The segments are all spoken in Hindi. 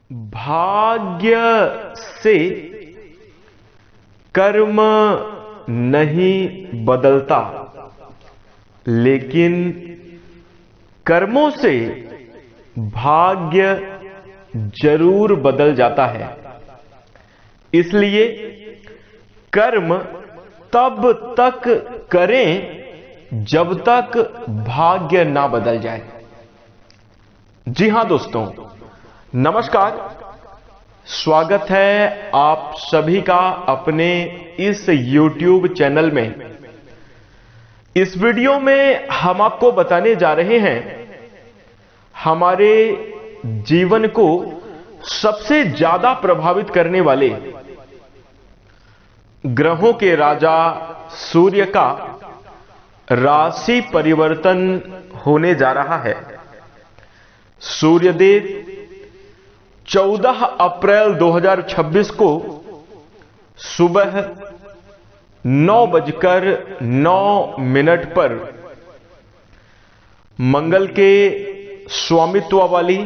भाग्य से कर्म नहीं बदलता, लेकिन कर्मों से भाग्य जरूर बदल जाता है। इसलिए कर्म तब तक करें जब तक भाग्य ना बदल जाए। जी हां दोस्तों, नमस्कार। स्वागत है आप सभी का अपने इस YouTube चैनल में। इस वीडियो में हम आपको बताने जा रहे हैं हमारे जीवन को सबसे ज्यादा प्रभावित करने वाले ग्रहों के राजा सूर्य का राशि परिवर्तन होने जा रहा है। सूर्यदेव 14 अप्रैल 2026 को सुबह 9:09 पर मंगल के स्वामित्व वाली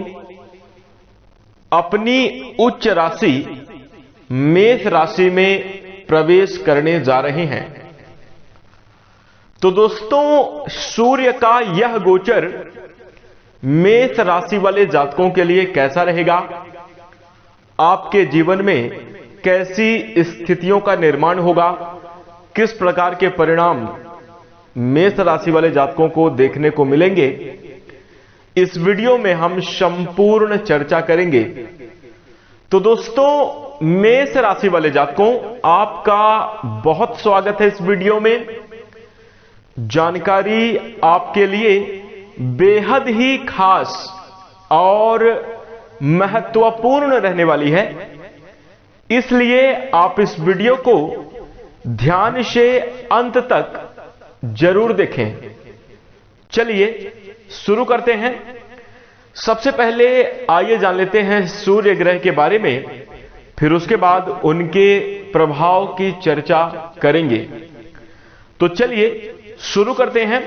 अपनी उच्च राशि मेष राशि में प्रवेश करने जा रहे हैं। तो दोस्तों, सूर्य का यह गोचर मेष राशि वाले जातकों के लिए कैसा रहेगा, आपके जीवन में कैसी स्थितियों का निर्माण होगा, किस प्रकार के परिणाम मेष राशि वाले जातकों को देखने को मिलेंगे, इस वीडियो में हम संपूर्ण चर्चा करेंगे। तो दोस्तों, मेष राशि वाले जातकों, आपका बहुत स्वागत है इस वीडियो में। जानकारी आपके लिए बेहद ही खास और महत्वपूर्ण रहने वाली है, इसलिए आप इस वीडियो को ध्यान से अंत तक जरूर देखें। चलिए शुरू करते हैं। सबसे पहले आइए जान लेते हैं सूर्य ग्रह के बारे में, फिर उसके बाद उनके प्रभाव की चर्चा करेंगे। तो चलिए शुरू करते हैं।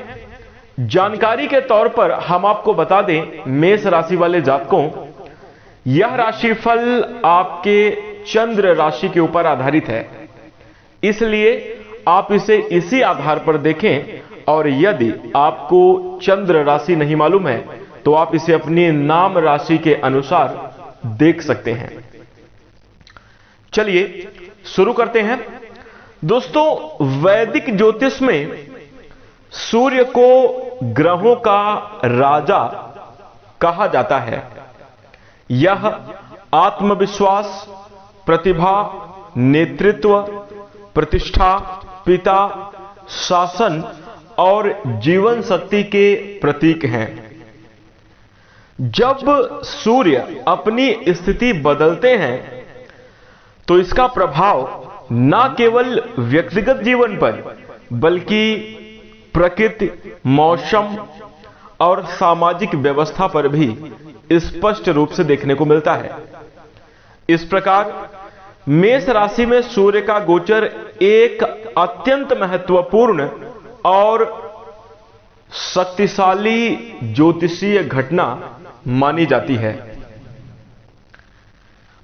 जानकारी के तौर पर हम आपको बता दें, मेष राशि वाले जातकों, यह राशिफल आपके चंद्र राशि के ऊपर आधारित है, इसलिए आप इसे इसी आधार पर देखें। और यदि आपको चंद्र राशि नहीं मालूम है तो आप इसे अपनी नाम राशि के अनुसार देख सकते हैं। चलिए शुरू करते हैं। दोस्तों, वैदिक ज्योतिष में सूर्य को ग्रहों का राजा कहा जाता है। यह आत्मविश्वास, प्रतिभा, नेतृत्व, प्रतिष्ठा, पिता, शासन और जीवन शक्ति के प्रतीक हैं। जब सूर्य अपनी स्थिति बदलते हैं तो इसका प्रभाव न केवल व्यक्तिगत जीवन पर बल्कि प्रकृति, मौसम और सामाजिक व्यवस्था पर भी स्पष्ट रूप से देखने को मिलता है। इस प्रकार मेष राशि में सूर्य का गोचर एक अत्यंत महत्वपूर्ण और शक्तिशाली ज्योतिषीय घटना मानी जाती है।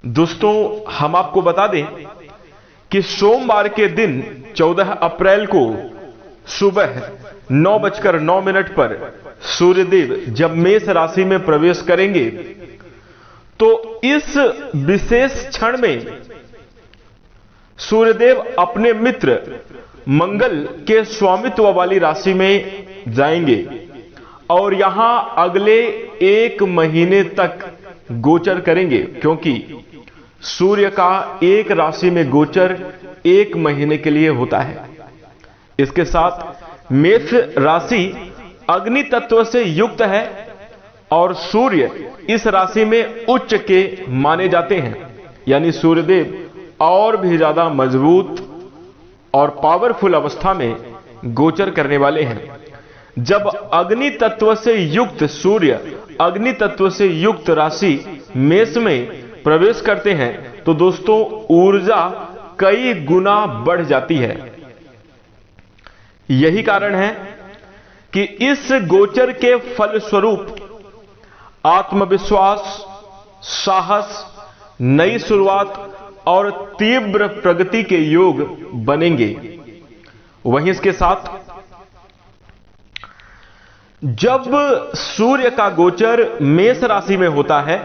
दोस्तों, हम आपको बता दें कि सोमवार के दिन 14 अप्रैल को सुबह 9:09 पर सूर्यदेव जब मेष राशि में प्रवेश करेंगे तो इस विशेष क्षण में सूर्यदेव अपने मित्र मंगल के स्वामित्व वाली राशि में जाएंगे और यहां अगले 1 महीने तक गोचर करेंगे, क्योंकि सूर्य का एक राशि में गोचर 1 महीने के लिए होता है। इसके साथ मेष राशि अग्नि तत्व से युक्त है और सूर्य इस राशि में उच्च के माने जाते हैं, यानी सूर्यदेव और भी ज्यादा मजबूत और पावरफुल अवस्था में गोचर करने वाले हैं। जब अग्नि तत्व से युक्त सूर्य अग्नि तत्व से युक्त राशि मेष में प्रवेश करते हैं तो दोस्तों, ऊर्जा कई गुना बढ़ जाती है। यही कारण है कि इस गोचर के फलस्वरूप आत्मविश्वास, साहस नई शुरुआत और तीव्र प्रगति के योग बनेंगे। वहीं इसके साथ जब सूर्य का गोचर मेष राशि में होता है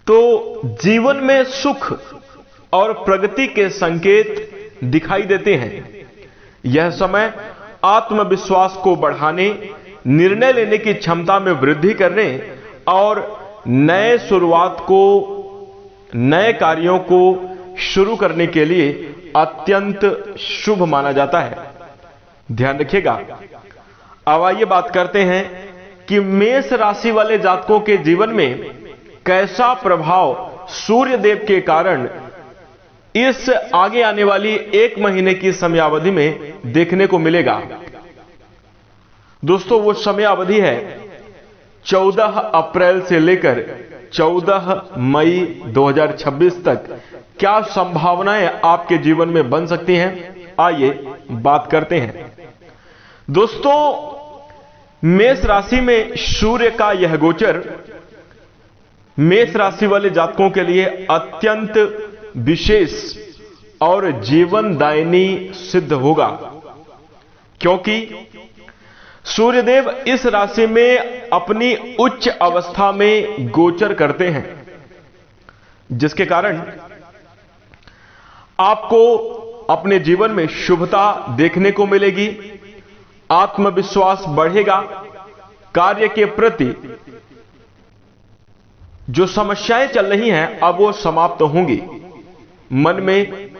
तो जीवन में सुख और प्रगति के संकेत दिखाई देते हैं। यह समय आत्मविश्वास को बढ़ाने, निर्णय लेने की क्षमता में वृद्धि करने और नए शुरुआत को, नए कार्यों को शुरू करने के लिए अत्यंत शुभ माना जाता है। ध्यान रखिएगा। अब आइए बात करते हैं कि मेष राशि वाले जातकों के जीवन में कैसा प्रभाव सूर्य देव के कारण इस आगे आने वाली 1 महीने की समयावधि में देखने को मिलेगा। दोस्तों, वो समयावधि है 14 अप्रैल से लेकर 14 मई 2026 तक। क्या संभावनाएं आपके जीवन में बन सकती हैं? आइए बात करते हैं। दोस्तों, मेष राशि में सूर्य का यह गोचर मेष राशि वाले जातकों के लिए अत्यंत विशेष और जीवनदायिनी सिद्ध होगा, क्योंकि सूर्यदेव इस राशि में अपनी उच्च अवस्था में गोचर करते हैं, जिसके कारण आपको अपने जीवन में शुभता देखने को मिलेगी, आत्मविश्वास बढ़ेगा, कार्य के प्रति जो समस्याएं चल रही हैं अब वो समाप्त होंगी। मन में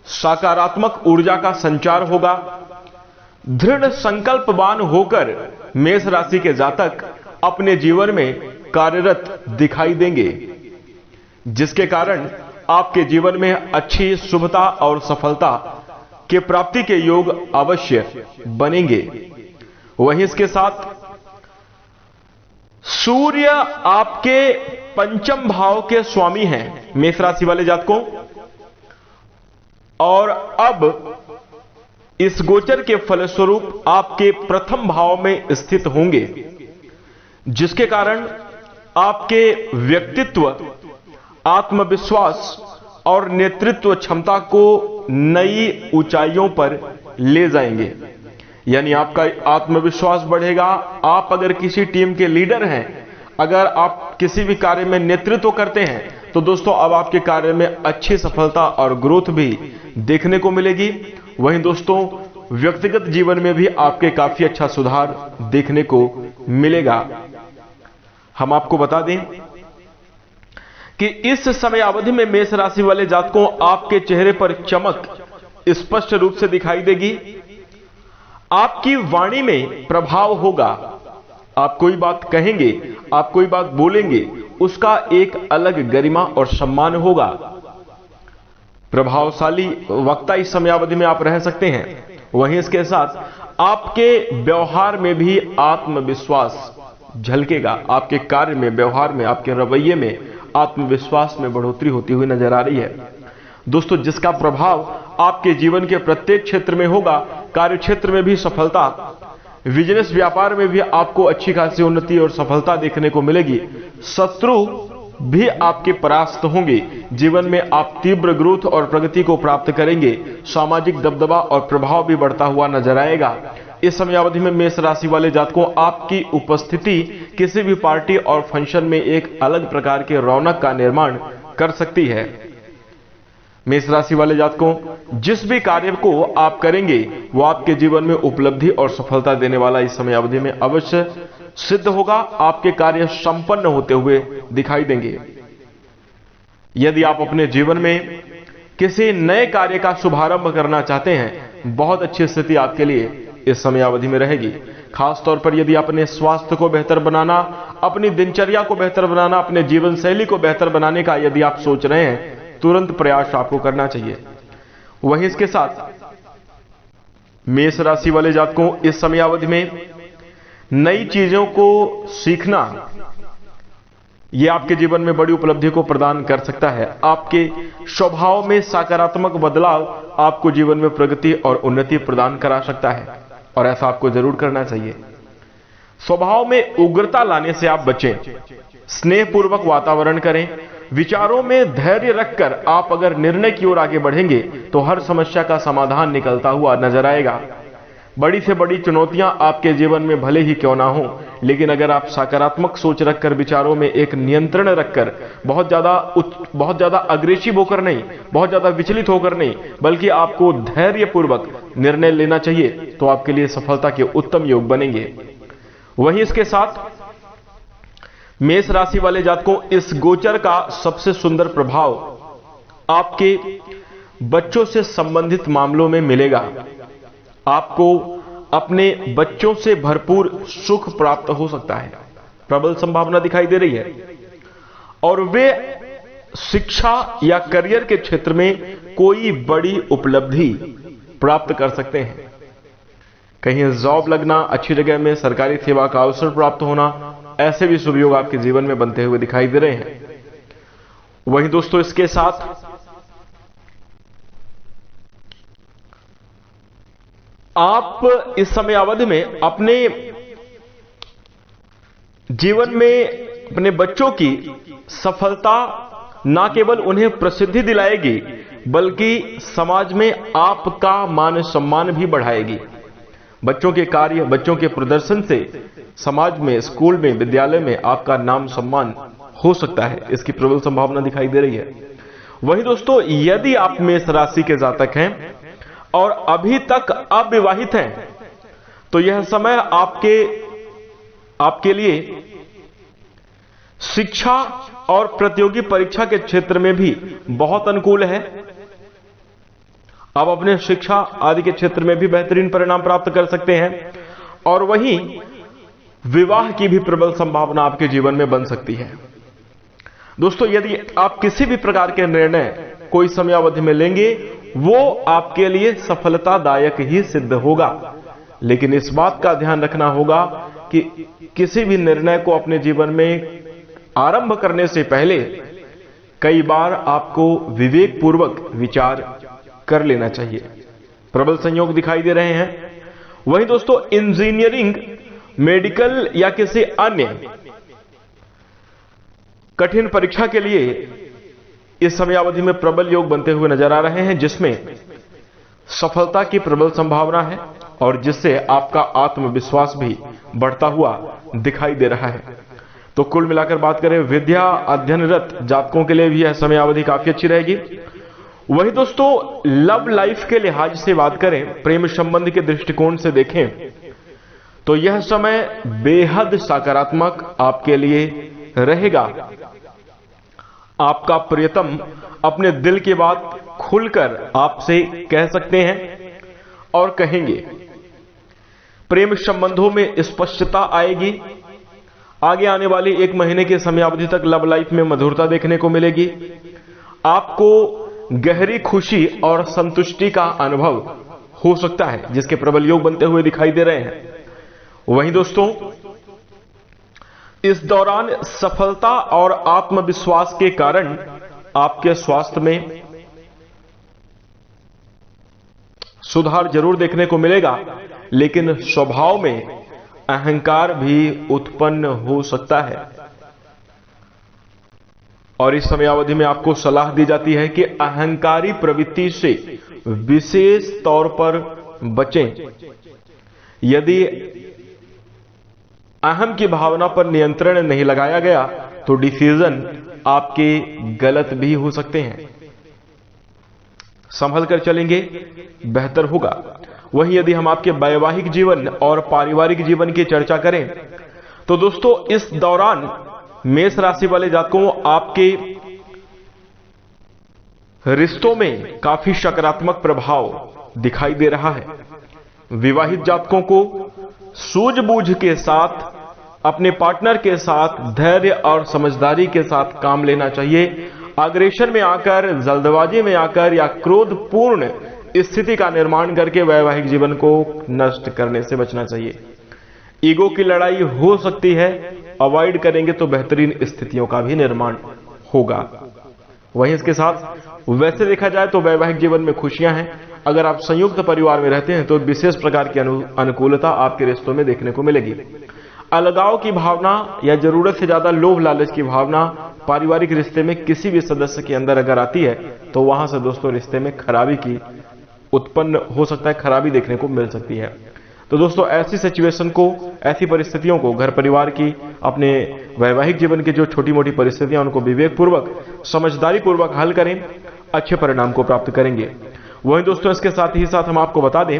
सकारात्मक ऊर्जा का संचार होगा। दृढ़ संकल्पवान होकर मेष राशि के जातक अपने जीवन में कार्यरत दिखाई देंगे, जिसके कारण आपके जीवन में अच्छी शुभता और सफलता के प्राप्ति के योग अवश्य बनेंगे। वहीं इसके साथ सूर्य आपके पंचम भाव के स्वामी हैं मेष राशि वाले जातकों, और अब इस गोचर के फलस्वरूप आपके प्रथम भाव में स्थित होंगे, जिसके कारण आपके व्यक्तित्व, आत्मविश्वास और नेतृत्व क्षमता को नई ऊंचाइयों पर ले जाएंगे। यानी आपका आत्मविश्वास बढ़ेगा। आप अगर किसी टीम के लीडर हैं, अगर आप किसी भी कार्य में नेतृत्व करते हैं, तो दोस्तों अब आपके कार्य में अच्छी सफलता और ग्रोथ भी देखने को मिलेगी। वहीं दोस्तों, व्यक्तिगत जीवन में भी आपके काफी अच्छा सुधार देखने को मिलेगा। हम आपको बता दें कि इस समय अवधि में मेष राशि वाले जातकों आपके चेहरे पर चमक स्पष्ट रूप से दिखाई देगी। आपकी वाणी में प्रभाव होगा। आप कोई बात कहेंगे, आप कोई बात बोलेंगे, उसका एक अलग गरिमा और सम्मान होगा। प्रभावशाली वक्ता इस समयावधि में आप रह सकते हैं। वहीं इसके साथ आपके व्यवहार में भी आत्मविश्वास झलकेगा। आपके कार्य में, व्यवहार में, आपके रवैये में आत्मविश्वास में बढ़ोतरी होती हुई नजर आ रही है। दोस्तों, जिसका प्रभाव आपके जीवन के प्रत्येक क्षेत्र में होगा, कार्य क्षेत्र में भी सफलता, बिजनेस व्यापार में भी आपको अच्छी खासी उन्नति और सफलता देखने को मिलेगी। शत्रु भी आपके परास्त होंगे। जीवन में आप तीव्र ग्रोथ और प्रगति को प्राप्त करेंगे। सामाजिक दबदबा और प्रभाव भी बढ़ता हुआ नजर आएगा। इस समयावधि में मेष राशि वाले जातकों आपकी उपस्थिति किसी भी पार्टी और फंक्शन में एक अलग प्रकार के रौनक का निर्माण कर सकती है। मेष राशि वाले जातकों, जिस भी कार्य को आप करेंगे वो आपके जीवन में उपलब्धि और सफलता देने वाला इस समयावधि में अवश्य सिद्ध होगा। आपके कार्य संपन्न होते हुए दिखाई देंगे। यदि आप अपने जीवन में किसी नए कार्य का शुभारंभ करना चाहते हैं, बहुत अच्छी स्थिति आपके लिए इस समयावधि में रहेगी। खासतौर पर यदि अपने स्वास्थ्य को बेहतर बनाना, अपनी दिनचर्या को बेहतर बनाना, अपने जीवन शैली को बेहतर बनाने का यदि आप सोच रहे हैं, तुरंत प्रयास आपको करना चाहिए। वहीं इसके साथ मेष राशि वाले जातकों इस समयावधि में नई चीजों को सीखना, यह आपके जीवन में बड़ी उपलब्धि को प्रदान कर सकता है। आपके स्वभाव में सकारात्मक बदलाव आपको जीवन में प्रगति और उन्नति प्रदान करा सकता है, और ऐसा आपको जरूर करना चाहिए। स्वभाव में उग्रता लाने से आप बचें। स्नेहपूर्वक वातावरण करें। विचारों में धैर्य रखकर आप अगर निर्णय की ओर आगे बढ़ेंगे तो हर समस्या का समाधान निकलता हुआ नजर आएगा। बड़ी से बड़ी चुनौतियां आपके जीवन में भले ही क्यों ना हो, लेकिन अगर आप सकारात्मक सोच रखकर, विचारों में एक नियंत्रण रखकर, बहुत ज्यादा अग्रेसिव होकर नहीं, बहुत ज्यादा विचलित होकर नहीं, बल्कि आपको धैर्यपूर्वक निर्णय लेना चाहिए, तो आपके लिए सफलता के उत्तम योग बनेंगे। वहीं इसके साथ मेष राशि वाले जातकों, इस गोचर का सबसे सुंदर प्रभाव आपके बच्चों से संबंधित मामलों में मिलेगा। आपको अपने बच्चों से भरपूर सुख प्राप्त हो सकता है, प्रबल संभावना दिखाई दे रही है, और वे शिक्षा या करियर के क्षेत्र में कोई बड़ी उपलब्धि प्राप्त कर सकते हैं। कहीं जॉब लगना, अच्छी जगह में सरकारी सेवा का अवसर प्राप्त होना, ऐसे भी शुभ योग आपके जीवन में बनते हुए दिखाई दे रहे हैं। वहीं दोस्तों, इसके साथ आप इस समय अवधि में अपने जीवन में अपने बच्चों की सफलता न केवल उन्हें प्रसिद्धि दिलाएगी, बल्कि समाज में आपका मान सम्मान भी बढ़ाएगी। बच्चों के कार्य, बच्चों के प्रदर्शन से समाज में, स्कूल में, विद्यालय में आपका नाम सम्मान हो सकता है, इसकी प्रबल संभावना दिखाई दे रही है। वहीं दोस्तों, यदि आप मेष राशि के जातक हैं और अभी तक अविवाहित हैं, तो यह समय आपके लिए शिक्षा और प्रतियोगी परीक्षा के क्षेत्र में भी बहुत अनुकूल है। आप अपने शिक्षा आदि के क्षेत्र में भी बेहतरीन परिणाम प्राप्त कर सकते हैं, और वहीं विवाह की भी प्रबल संभावना आपके जीवन में बन सकती है। दोस्तों, यदि आप किसी भी प्रकार के निर्णय कोई समयावधि में लेंगे, वो आपके लिए सफलतादायक ही सिद्ध होगा। लेकिन इस बात का ध्यान रखना होगा कि किसी भी निर्णय को अपने जीवन में आरंभ करने से पहले कई बार आपको विवेकपूर्वक विचार कर लेना चाहिए। प्रबल संयोग दिखाई दे रहे हैं। वहीं दोस्तों, इंजीनियरिंग, मेडिकल या किसी अन्य कठिन परीक्षा के लिए इस समयावधि में प्रबल योग बनते हुए नजर आ रहे हैं, जिसमें सफलता की प्रबल संभावना है और जिससे आपका आत्मविश्वास भी बढ़ता हुआ दिखाई दे रहा है। तो कुल मिलाकर बात करें, विद्या अध्ययनरत जातकों के लिए भी यह समयावधि काफी अच्छी रहेगी। वही दोस्तों, लव लाइफ के लिहाज से बात करें, प्रेम संबंध के दृष्टिकोण से देखें, तो यह समय बेहद सकारात्मक आपके लिए रहेगा। आपका प्रियतम अपने दिल की बात खुलकर आपसे कह सकते हैं और कहेंगे। प्रेम संबंधों में स्पष्टता आएगी। आगे आने वाली 1 महीने के समयावधि तक लव लाइफ में मधुरता देखने को मिलेगी। आपको गहरी खुशी और संतुष्टि का अनुभव हो सकता है, जिसके प्रबल योग बनते हुए दिखाई दे रहे हैं। वहीं दोस्तों, इस दौरान सफलता और आत्मविश्वास के कारण आपके स्वास्थ्य में सुधार जरूर देखने को मिलेगा, लेकिन स्वभाव में अहंकार भी उत्पन्न हो सकता है। और इस समयावधि में आपको सलाह दी जाती है कि अहंकारी प्रवृत्ति से विशेष तौर पर बचें। यदि अहम की भावना पर नियंत्रण नहीं लगाया गया तो डिसीजन आपके गलत भी हो सकते हैं। संभल कर चलेंगे, बेहतर होगा। वहीं यदि हम आपके वैवाहिक जीवन और पारिवारिक जीवन की चर्चा करें, तो दोस्तों, इस दौरान मेष राशि वाले जातकों, आपके रिश्तों में काफी सकारात्मक प्रभाव दिखाई दे रहा है। विवाहित जातकों को सूझबूझ के साथ अपने पार्टनर के साथ धैर्य और समझदारी के साथ काम लेना चाहिए। अग्रेशन में आकर, जल्दबाजी में आकर या क्रोधपूर्ण स्थिति का निर्माण करके वैवाहिक जीवन को नष्ट करने से बचना चाहिए। ईगो की लड़ाई हो सकती है, अवॉइड करेंगे तो बेहतरीन स्थितियों का भी निर्माण होगा। वहीं इसके साथ वैसे देखा जाए तो वैवाहिक जीवन में खुशियां हैं। अगर आप संयुक्त परिवार में रहते हैं तो विशेष प्रकार की अनुकूलता आपके रिश्तों में देखने को मिलेगी। अलगाव की भावना या जरूरत से ज्यादा लोभ लालच की भावना पारिवारिक रिश्ते में किसी भी सदस्य के अंदर अगर आती है तो वहां से दोस्तों रिश्ते में खराबी की उत्पन्न हो सकता है, खराबी देखने को मिल सकती है। तो दोस्तों ऐसी सिचुएशन को, ऐसी परिस्थितियों को घर परिवार की, अपने वैवाहिक जीवन की जो छोटी मोटी परिस्थितियां उनको विवेकपूर्वक, समझदारी पूर्वक हल करें, अच्छे परिणाम को प्राप्त करेंगे। वहीं दोस्तों इसके साथ ही साथ हम आपको बता दें,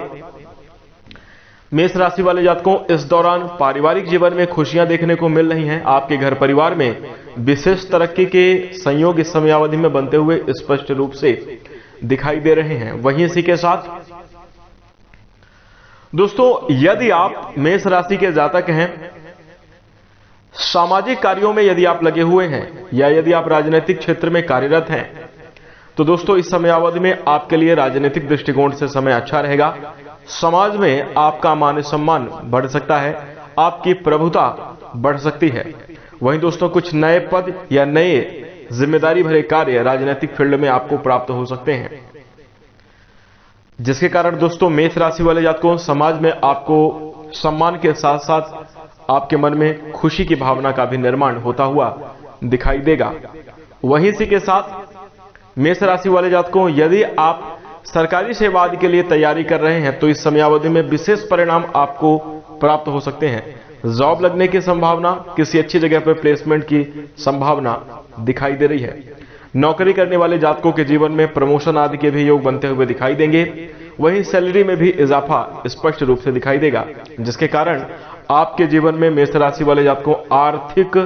मेष राशि वाले जातकों इस दौरान पारिवारिक जीवन में खुशियां देखने को मिल रही हैं। आपके घर परिवार में विशेष तरक्की के संयोग इस समयावधि में बनते हुए स्पष्ट रूप से दिखाई दे रहे हैं। वहीं इसी के साथ दोस्तों यदि आप मेष राशि के जातक हैं, सामाजिक कार्यों में यदि आप लगे हुए हैं या यदि आप राजनीतिक क्षेत्र में कार्यरत हैं, तो दोस्तों इस समयावधि में आपके लिए राजनीतिक दृष्टिकोण से समय अच्छा रहेगा। समाज में आपका मान सम्मान बढ़ सकता है, आपकी प्रभुता बढ़ सकती है। वहीं दोस्तों कुछ नए पद या नए जिम्मेदारी भरे कार्य राजनीतिक फील्ड में आपको प्राप्त हो सकते हैं, जिसके कारण दोस्तों मेष राशि वाले जातकों समाज में आपको सम्मान के साथ साथ आपके मन में खुशी की भावना का भी निर्माण होता हुआ दिखाई देगा। वहीं इसी के साथ मेष राशि वाले जातकों यदि आप सरकारी सेवा आदि के लिए तैयारी कर रहे हैं तो इस समयावधि में विशेष परिणाम आपको प्राप्त हो सकते हैं। जॉब लगने की संभावना, किसी अच्छी जगह पर प्लेसमेंट की संभावना दिखाई दे रही है। नौकरी करने वाले जातकों के जीवन में प्रमोशन आदि के भी योग बनते हुए दिखाई देंगे। वहीं सैलरी में भी इजाफा स्पष्ट रूप से दिखाई देगा, जिसके कारण आपके जीवन में मेष राशि वाले जातकों आर्थिक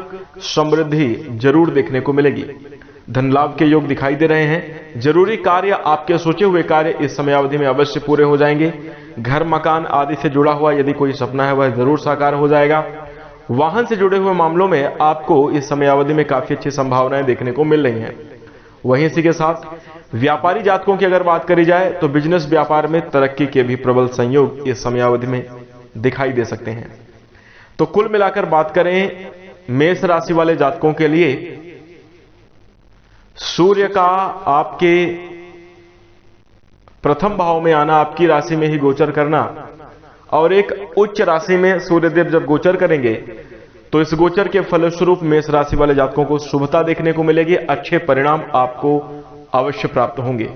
समृद्धि जरूर देखने को मिलेगी। धन लाभ के योग दिखाई दे रहे हैं। जरूरी कार्य, आपके सोचे हुए कार्य इस समयावधि में अवश्य पूरे हो जाएंगे। घर मकान आदि से जुड़ा हुआ यदि कोई सपना है वह जरूर साकार हो जाएगा। वाहन से जुड़े हुए मामलों में आपको इस समयावधि में काफी अच्छी संभावनाएं देखने को मिल रही हैं। वहीं इसी के साथ व्यापारी जातकों की अगर बात करी जाए तो बिजनेस व्यापार में तरक्की के भी प्रबल संयोग इस समयावधि में दिखाई दे सकते हैं। तो कुल मिलाकर बात करें मेष राशि वाले जातकों के लिए, सूर्य का आपके प्रथम भाव में आना, आपकी राशि में ही गोचर करना और एक उच्च राशि में सूर्यदेव जब गोचर करेंगे तो इस गोचर के फलस्वरूप मेष राशि वाले जातकों को शुभता देखने को मिलेगी। अच्छे परिणाम आपको अवश्य प्राप्त होंगे।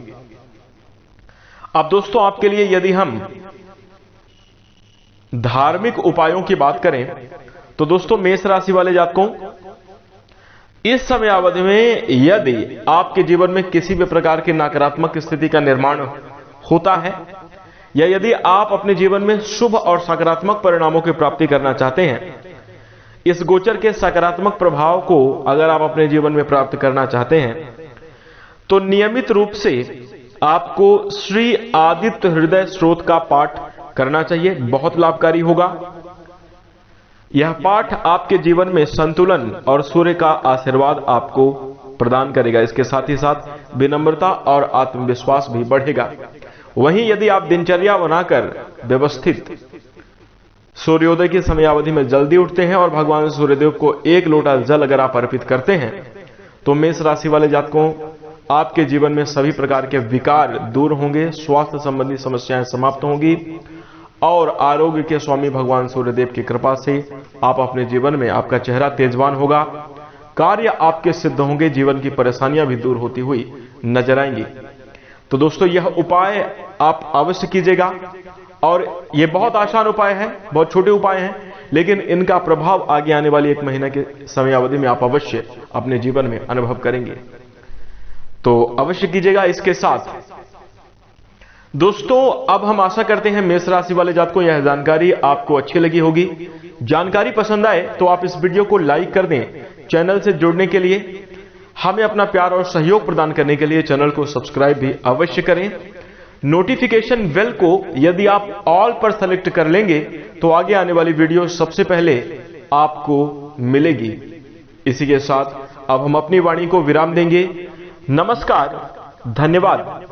अब दोस्तों आपके लिए यदि हम धार्मिक उपायों की बात करें तो दोस्तों मेष राशि वाले जातकों इस समयावधि में यदि आपके जीवन में किसी भी प्रकार की नकारात्मक स्थिति का निर्माण होता है या यदि आप अपने जीवन में शुभ और सकारात्मक परिणामों की प्राप्ति करना चाहते हैं, इस गोचर के सकारात्मक प्रभाव को अगर आप अपने जीवन में प्राप्त करना चाहते हैं तो नियमित रूप से आपको श्री आदित्य हृदय स्त्रोत का पाठ करना चाहिए। बहुत लाभकारी होगा। यह पाठ आपके जीवन में संतुलन और सूर्य का आशीर्वाद आपको प्रदान करेगा। इसके साथ ही साथ विनम्रता और आत्मविश्वास भी बढ़ेगा। वहीं यदि आप दिनचर्या बनाकर व्यवस्थित सूर्योदय की समयावधि में जल्दी उठते हैं और भगवान सूर्यदेव को 1 लोटा जल अगर आप अर्पित करते हैं तो मेष राशि वाले जातकों आपके जीवन में सभी प्रकार के विकार दूर होंगे, स्वास्थ्य संबंधी समस्याएं समाप्त होंगी और आरोग्य के स्वामी भगवान सूर्यदेव की कृपा से आप अपने जीवन में, आपका चेहरा तेजवान होगा, कार्य आपके सिद्ध होंगे, जीवन की परेशानियां भी दूर होती हुई नजर आएंगी। तो दोस्तों यह उपाय आप अवश्य कीजिएगा और ये बहुत आसान उपाय है, बहुत छोटे उपाय हैं, लेकिन इनका प्रभाव आगे आने वाली 1 महीना के समयावधि में आप अवश्य अपने जीवन में अनुभव करेंगे। तो अवश्य कीजिएगा। इसके साथ दोस्तों अब हम आशा करते हैं मेष राशि वाले जातकों यह जानकारी आपको अच्छी लगी होगी। जानकारी पसंद आए तो आप इस वीडियो को लाइक कर दें। चैनल से जुड़ने के लिए, हमें अपना प्यार और सहयोग प्रदान करने के लिए चैनल को सब्सक्राइब भी अवश्य करें। नोटिफिकेशन बेल को यदि आप ऑल पर सेलेक्ट कर लेंगे तो आगे आने वाली वीडियो सबसे पहले आपको मिलेगी। इसी के साथ अब हम अपनी वाणी को विराम देंगे। नमस्कार, धन्यवाद।